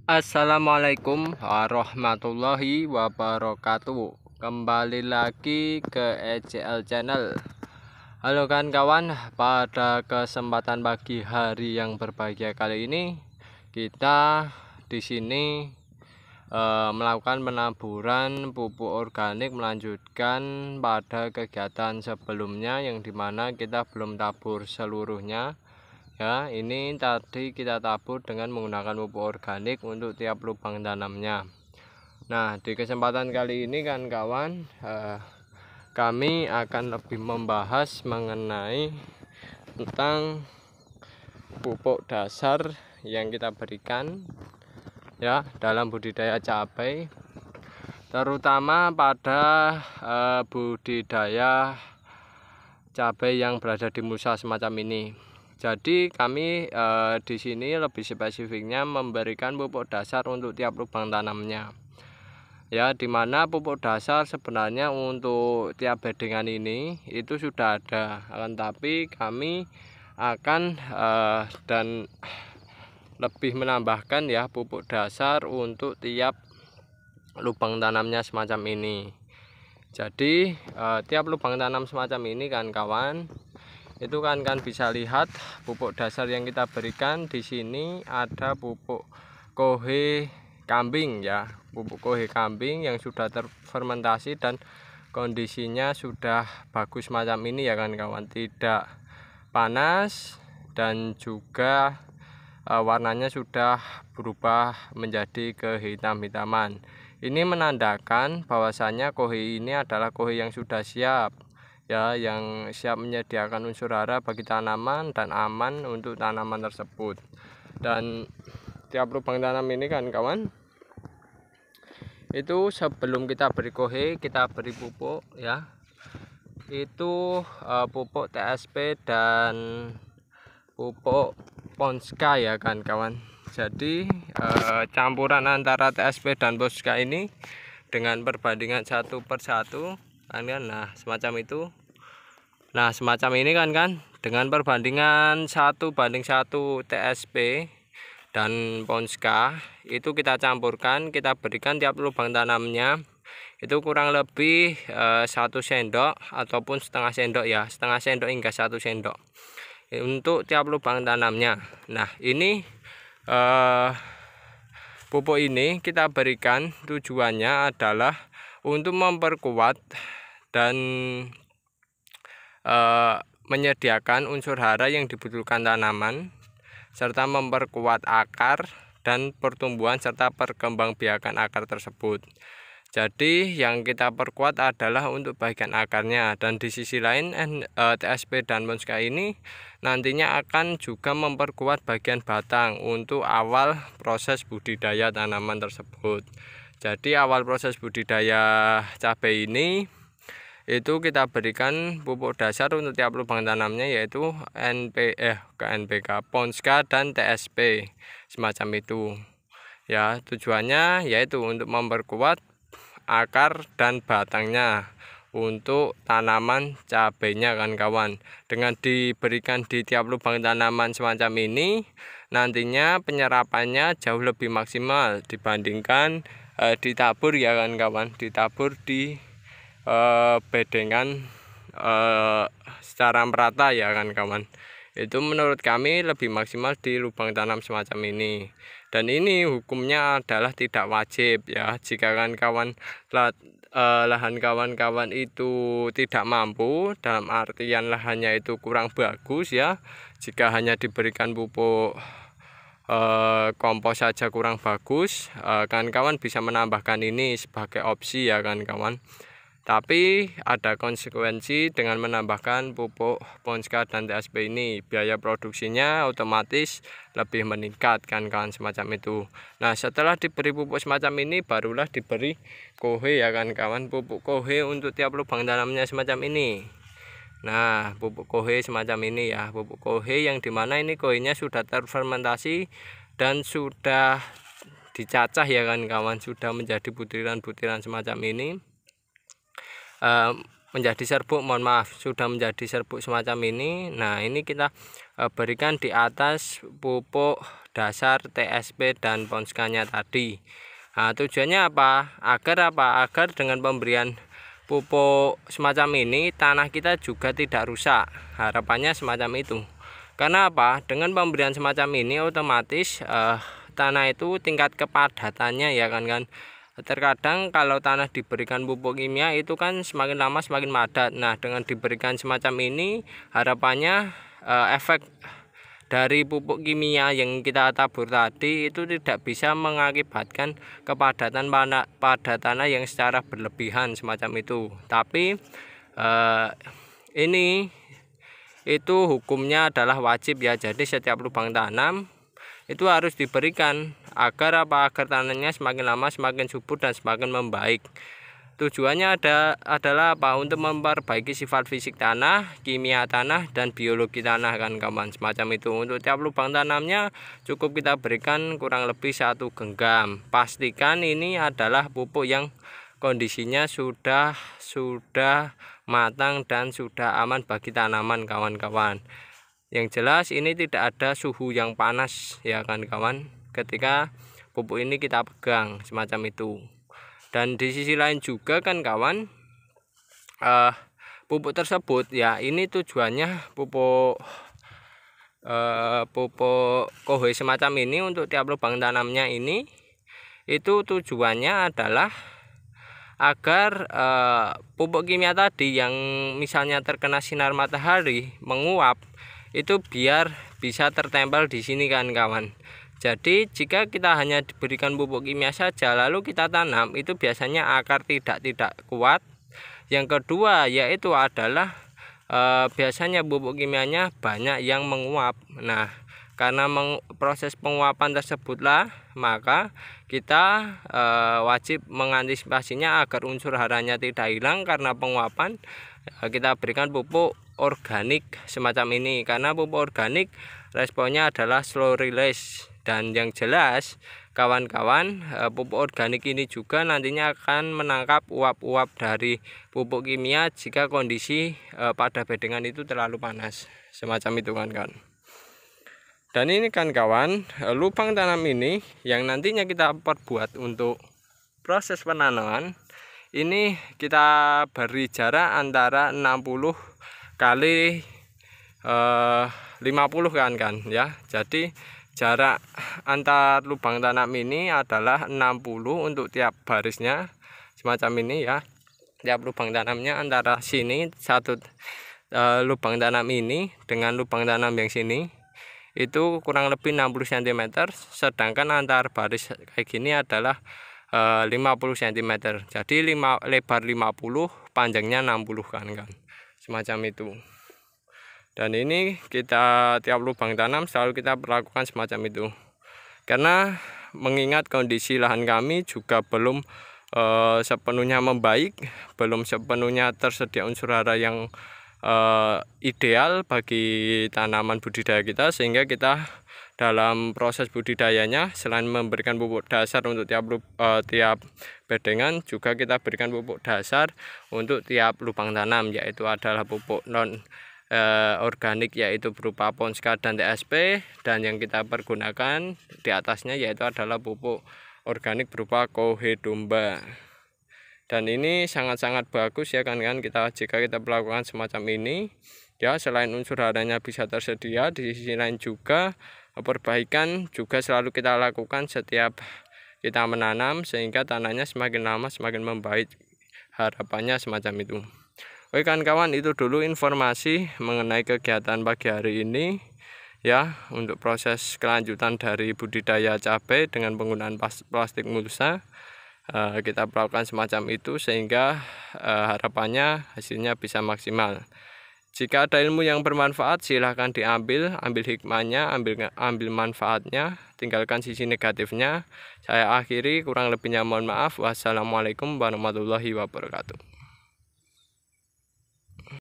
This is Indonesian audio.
Assalamualaikum warahmatullahi wabarakatuh. Kembali lagi ke ECL Channel. Halo kawan-kawan, pada kesempatan pagi hari yang berbahagia kali ini kita di sini melakukan penaburan pupuk organik, melanjutkan pada kegiatan sebelumnya yang dimana kita belum tabur seluruhnya. Ya, ini tadi kita tabur dengan menggunakan pupuk organik untuk tiap lubang tanamnya. Nah, di kesempatan kali ini kan kawan, kami akan lebih membahas mengenai tentang pupuk dasar yang kita berikan ya dalam budidaya cabai, terutama pada budidaya cabai yang berada di mulsa semacam ini. Jadi kami di sini lebih spesifiknya memberikan pupuk dasar untuk tiap lubang tanamnya. Ya, dimana pupuk dasar sebenarnya untuk tiap bedengan ini itu sudah ada, akan tapi kami akan dan lebih menambahkan ya pupuk dasar untuk tiap lubang tanamnya semacam ini. Jadi tiap lubang tanam semacam ini kan kawan, itu kan bisa lihat pupuk dasar yang kita berikan di sini ada pupuk kohe kambing ya, pupuk kohe kambing yang sudah terfermentasi dan kondisinya sudah bagus macam ini ya kan kawan, tidak panas dan juga warnanya sudah berubah menjadi kehitam-hitaman. Ini menandakan bahwasanya kohe ini adalah kohe yang sudah siap ya, yang siap menyediakan unsur hara bagi tanaman dan aman untuk tanaman tersebut. Dan tiap lubang tanam ini kan kawan, itu sebelum kita beri kohe kita beri pupuk ya, itu pupuk TSP dan pupuk Ponska ya kan kawan. Jadi campuran antara TSP dan Ponska ini dengan perbandingan 1/1 kan, nah semacam itu. Nah semacam ini kan dengan perbandingan 1:1 TSP dan Ponska itu kita campurkan, kita berikan tiap lubang tanamnya itu kurang lebih 1 sendok ataupun setengah sendok ya, setengah sendok hingga 1 sendok untuk tiap lubang tanamnya. Nah ini pupuk ini kita berikan tujuannya adalah untuk memperkuat dan menyediakan unsur hara yang dibutuhkan tanaman, serta memperkuat akar dan pertumbuhan serta perkembangbiakan akar tersebut. Jadi yang kita perkuat adalah untuk bagian akarnya, dan di sisi lain TSP dan Ponska ini nantinya akan juga memperkuat bagian batang untuk awal proses budidaya tanaman tersebut. Jadi awal proses budidaya cabai ini itu kita berikan pupuk dasar untuk tiap lubang tanamnya, yaitu NPK, Ponska dan TSP semacam itu ya. Tujuannya yaitu untuk memperkuat akar dan batangnya untuk tanaman cabainya kan kawan. Dengan diberikan di tiap lubang tanaman semacam ini, nantinya penyerapannya jauh lebih maksimal dibandingkan ditabur ya kan kawan, ditabur di bedengan secara merata ya kan kawan. Itu menurut kami lebih maksimal di lubang tanam semacam ini. Dan ini hukumnya adalah tidak wajib ya. Jika kawan-kawan lahan kawan-kawan itu tidak mampu, dalam artian lahannya itu kurang bagus ya, jika hanya diberikan pupuk kompos saja kurang bagus, kawan-kawan bisa menambahkan ini sebagai opsi ya kan kawan. Tapi ada konsekuensi dengan menambahkan pupuk Ponska dan TSP ini, biaya produksinya otomatis lebih meningkat kan kawan, semacam itu. Nah setelah diberi pupuk semacam ini barulah diberi kohe ya kan kawan, pupuk kohe untuk tiap lubang tanamnya semacam ini. Nah pupuk kohe semacam ini ya, pupuk kohe yang dimana ini kohenya sudah terfermentasi dan sudah dicacah ya kan kawan, sudah menjadi butiran-butiran semacam ini. Menjadi serbuk, mohon maaf, sudah menjadi serbuk semacam ini. Nah ini kita berikan di atas pupuk dasar TSP dan Ponska-nya tadi. Nah, tujuannya apa? Agar dengan pemberian pupuk semacam ini tanah kita juga tidak rusak. Harapannya semacam itu. Karena apa? Dengan pemberian semacam ini otomatis tanah itu tingkat kepadatannya ya kan. Terkadang kalau tanah diberikan pupuk kimia itu kan semakin lama semakin padat. Nah, dengan diberikan semacam ini harapannya efek dari pupuk kimia yang kita tabur tadi itu tidak bisa mengakibatkan kepadatan pada tanah yang secara berlebihan semacam itu. Tapi ini itu hukumnya adalah wajib ya. Jadi setiap lubang tanam itu harus diberikan agar tanahnya semakin lama semakin subur dan semakin membaik. Tujuannya adalah apa? Untuk memperbaiki sifat fisik tanah, kimia tanah, dan biologi tanah kan kawan, semacam itu. Untuk tiap lubang tanamnya cukup kita berikan kurang lebih 1 genggam. Pastikan ini adalah pupuk yang kondisinya sudah matang dan sudah aman bagi tanaman kawan-kawan. Yang jelas ini tidak ada suhu yang panas ya kan kawan, ketika pupuk ini kita pegang semacam itu. Dan di sisi lain juga kan kawan, pupuk tersebut ya ini tujuannya pupuk kohoi semacam ini untuk tiap lubang tanamnya ini itu tujuannya adalah agar pupuk kimia tadi yang misalnya terkena sinar matahari menguap itu biar bisa tertempel di sini kan kawan. Jadi jika kita hanya diberikan pupuk kimia saja lalu kita tanam itu biasanya akar tidak kuat. Yang kedua yaitu adalah biasanya pupuk kimianya banyak yang menguap. Nah, karena proses penguapan tersebutlah maka kita wajib mengantisipasinya agar unsur haranya tidak hilang karena penguapan. Kita berikan pupuk organik semacam ini, karena pupuk organik responnya adalah slow release. Dan yang jelas kawan-kawan, pupuk organik ini juga nantinya akan menangkap uap-uap dari pupuk kimia jika kondisi pada bedengan itu terlalu panas semacam itu kan. Dan ini kan kawan, lubang tanam ini yang nantinya kita perbuat untuk proses penanaman ini kita beri jarak antara 60 kali 50 kan ya. Jadi jarak antar lubang tanam ini adalah 60 untuk tiap barisnya semacam ini ya. Tiap lubang tanamnya antara sini satu lubang tanam ini dengan lubang tanam yang sini itu kurang lebih 60 cm, sedangkan antar baris kayak gini adalah 50 cm. Jadi lebar 50, panjangnya 60 kan semacam itu. Dan ini kita tiap lubang tanam selalu kita perlakukan semacam itu, karena mengingat kondisi lahan kami juga belum sepenuhnya membaik, belum sepenuhnya tersedia unsur hara yang ideal bagi tanaman budidaya kita, sehingga kita dalam proses budidayanya selain memberikan pupuk dasar untuk tiap bedengan, juga kita berikan pupuk dasar untuk tiap lubang tanam, yaitu adalah pupuk non organik yaitu berupa Ponska dan TSP, dan yang kita pergunakan di atasnya yaitu adalah pupuk organik berupa kohe domba. Dan ini sangat-sangat bagus ya kan kita jika kita melakukan semacam ini ya. Selain unsur haranya bisa tersedia, di sisi lain juga perbaikan juga selalu kita lakukan setiap kita menanam, sehingga tanahnya semakin lama semakin membaik, harapannya semacam itu. Oke kawan-kawan, itu dulu informasi mengenai kegiatan pagi hari ini ya, untuk proses kelanjutan dari budidaya cabai dengan penggunaan plastik mulsa. Kita melakukan semacam itu sehingga harapannya hasilnya bisa maksimal. Jika ada ilmu yang bermanfaat silahkan ambil hikmahnya, ambil manfaatnya, tinggalkan sisi negatifnya. Saya akhiri, kurang lebihnya mohon maaf. Wassalamualaikum warahmatullahi wabarakatuh.